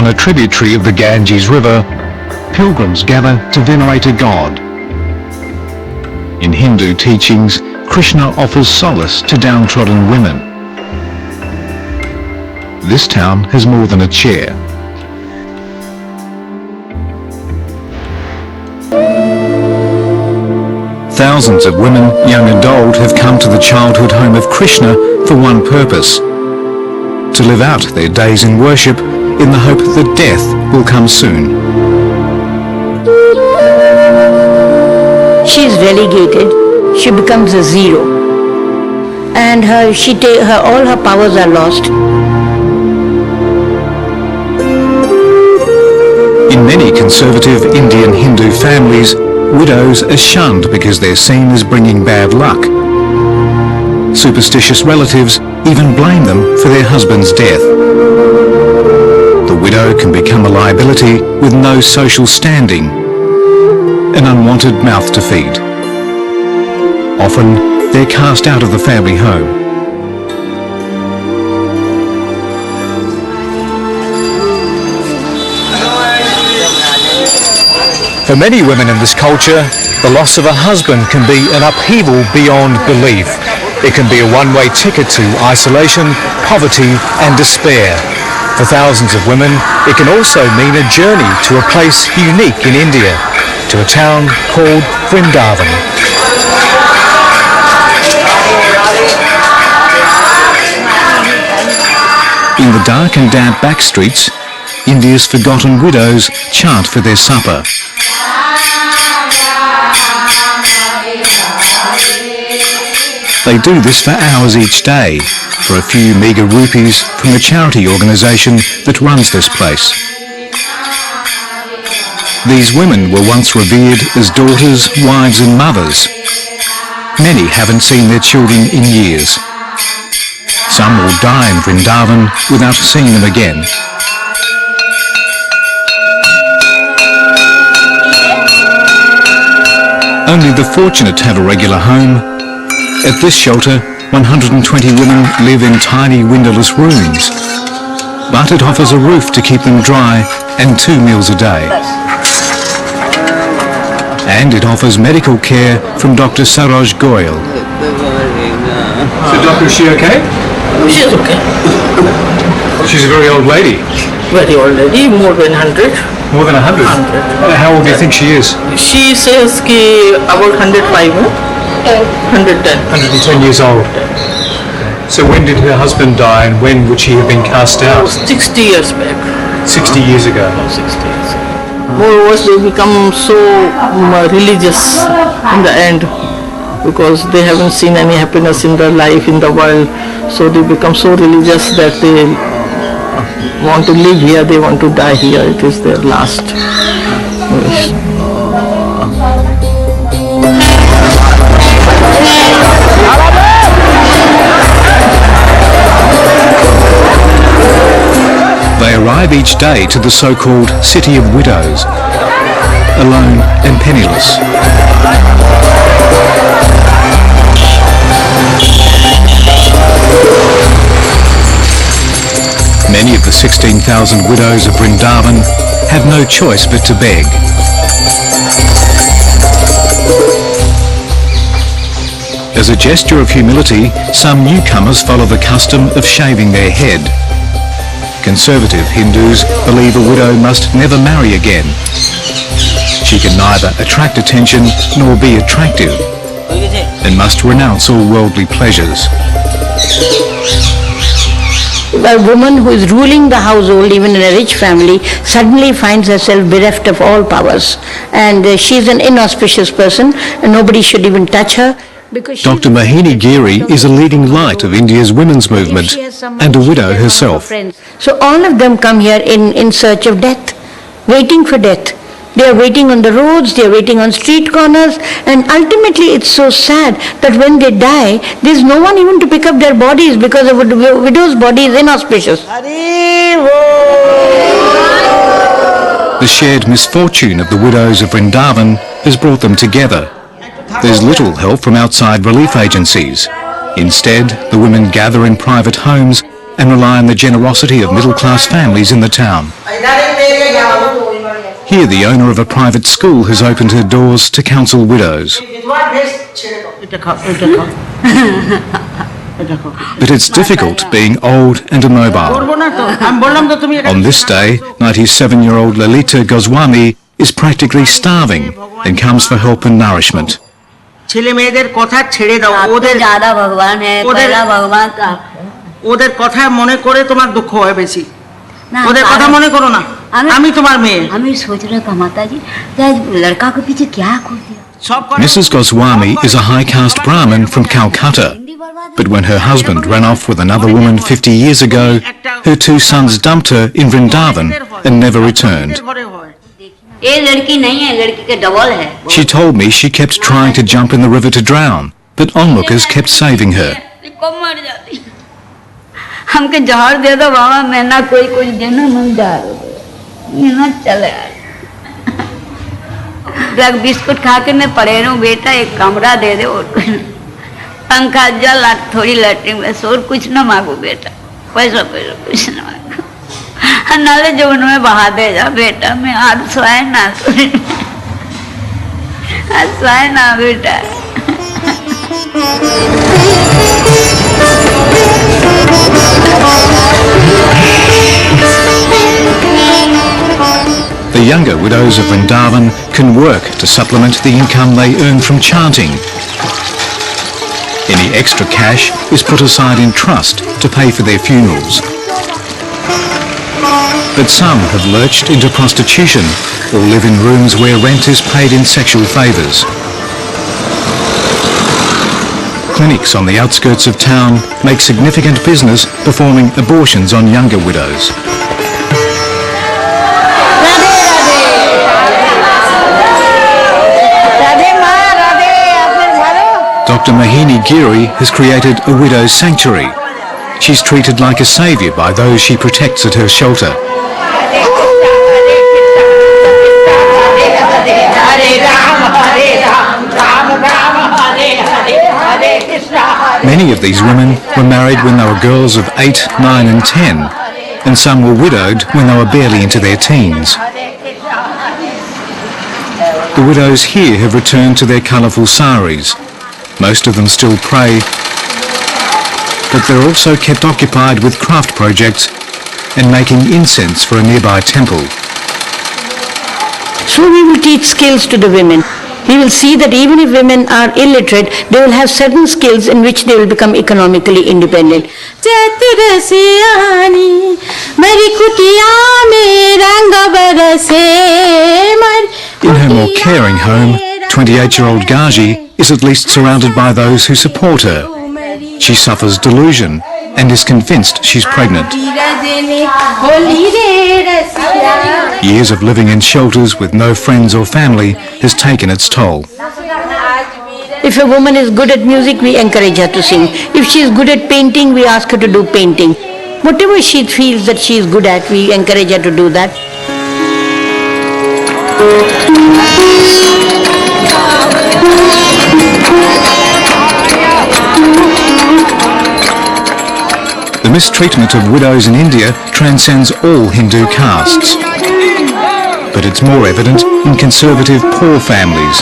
On a tributary of the Ganges River, pilgrims gather to venerate a god. In Hindu teachings, Krishna offers solace to downtrodden women. This town has more than a chair. Thousands of women, young and old, have come to the childhood home of Krishna for one purpose: to live out their days in worship in the hope that death will come soon. She is relegated, she becomes a zero, and all her powers are lost. In many conservative Indian Hindu families, widows are shunned because they're seen as bringing bad luck. Superstitious relatives even blame them for their husband's death. The widow can become a liability with no social standing, an unwanted mouth to feed. Often, they're cast out of the family home. For many women in this culture, the loss of a husband can be an upheaval beyond belief. It can be a one-way ticket to isolation, poverty and despair. For thousands of women, it can also mean a journey to a place unique in India, to a town called Vrindavan. In the dark and damp back streets, India's forgotten widows chant for their supper. They do this for hours each day, for a few meagre rupees from the charity organisation that runs this place. These women were once revered as daughters, wives and mothers. Many haven't seen their children in years. Some will die in Vrindavan without seeing them again. Only the fortunate have a regular home. At this shelter, 120 women live in tiny windowless rooms, but it offers a roof to keep them dry and 2 meals a day. And it offers medical care from Dr. Saroj Goyal. So doctor, is she okay? She's okay. She's a very old lady. Very old lady, more than 100. More than 100? 100. How old do you think she is? She says about 105. 110. 110 years old. So when did her husband die and when would she have been cast out? 60 years back. 60 years ago. 60 years. Moreover, they become so religious in the end because they haven't seen any happiness in their life, in the world. So they become so religious that they want to live here, they want to die here. It is their last wish. They arrive each day to the so-called City of Widows, alone and penniless. Many of the 16,000 widows of Vrindavan have no choice but to beg. As a gesture of humility, some newcomers follow the custom of shaving their head. Conservative Hindus believe a widow must never marry again. She can neither attract attention nor be attractive, and must renounce all worldly pleasures. A woman who is ruling the household, even in a rich family, suddenly finds herself bereft of all powers. And she is an inauspicious person, and nobody should even touch her. Dr. Mohini Giri is a leading light of India's women's movement and a widow herself. So all of them come here in search of death, waiting for death. They are waiting on the roads, they are waiting on street corners, and ultimately it's so sad that when they die, there's no one even to pick up their bodies because a widow's body is inauspicious. The shared misfortune of the widows of Vrindavan has brought them together. There's little help from outside relief agencies. Instead, the women gather in private homes and rely on the generosity of middle-class families in the town. Here, the owner of a private school has opened her doors to counsel widows. But it's difficult being old and immobile. On this day, 97-year-old Lalita Goswami is practically starving and comes for help and nourishment. ছেলে মেয়েদের কথা ছেড়ে দাও, ওদের ज्यादा भगवान है पहला भगवान का ওদের কথা মনে করে তোমার দুঃখ হয় বেশি, ना ওদের কথা মনে করো না, আমি তোমার মেয়ে। हम सोच रहे का माता जी लड़का को पीछे क्या खो दिया। সব Mrs. Goswami is a high-caste Brahmin from Calcutta. But when her husband ran off with another woman 50 years ago, her two sons dumped her in Vrindavan and never returned. ঘরে হয়। ये लड़की नहीं है, लड़की के डबल है। She told me she kept trying to jump in the river to drown, but onlookers kept saving her. कब मर जाती हमके जहर दे दो बाबा, मैं ना कोई कुछ देना मन जा ये ना चले ब्लैक बिस्कुट खा के मैं पड़े रहूं, बेटा एक कमरा दे दे और कुछ नहीं। पंखा जल थोड़ी लैट्रिन बस और कुछ ना मांगो बेटा, पैसा पैसा कुछ ना मांगो, नाले जवन में बहा दे जा बेटा, मैं आज सोए ना आज सोए ना बेटा। The younger widows of Vrindavan can work to supplement the income they earn from chanting. Any extra cash is put aside in trust to pay for their funerals. But some have lurched into prostitution or live in rooms where rent is paid in sexual favours. Clinics on the outskirts of town make significant business performing abortions on younger widows. Dr. Mohini Giri has created a widow's sanctuary. She's treated like a saviour by those she protects at her shelter. Many of these women were married when they were girls of 8, 9 and 10, and some were widowed when they were barely into their teens. The widows here have returned to their colourful saris. Most of them still pray, but they're also kept occupied with craft projects and making incense for a nearby temple. So we will teach skills to the women. We will see that even if women are illiterate, they will have certain skills in which they will become economically independent. In her more caring home, 28-year-old Gaji is at least surrounded by those who support her. She suffers delusion and is convinced she's pregnant. Years of living in shelters with no friends or family has taken its toll. If a woman is good at music, we encourage her to sing. If she is good at painting, we ask her to do painting. Whatever she feels that she is good at, we encourage her to do that. The mistreatment of widows in India transcends all Hindu castes. But it's more evident in conservative poor families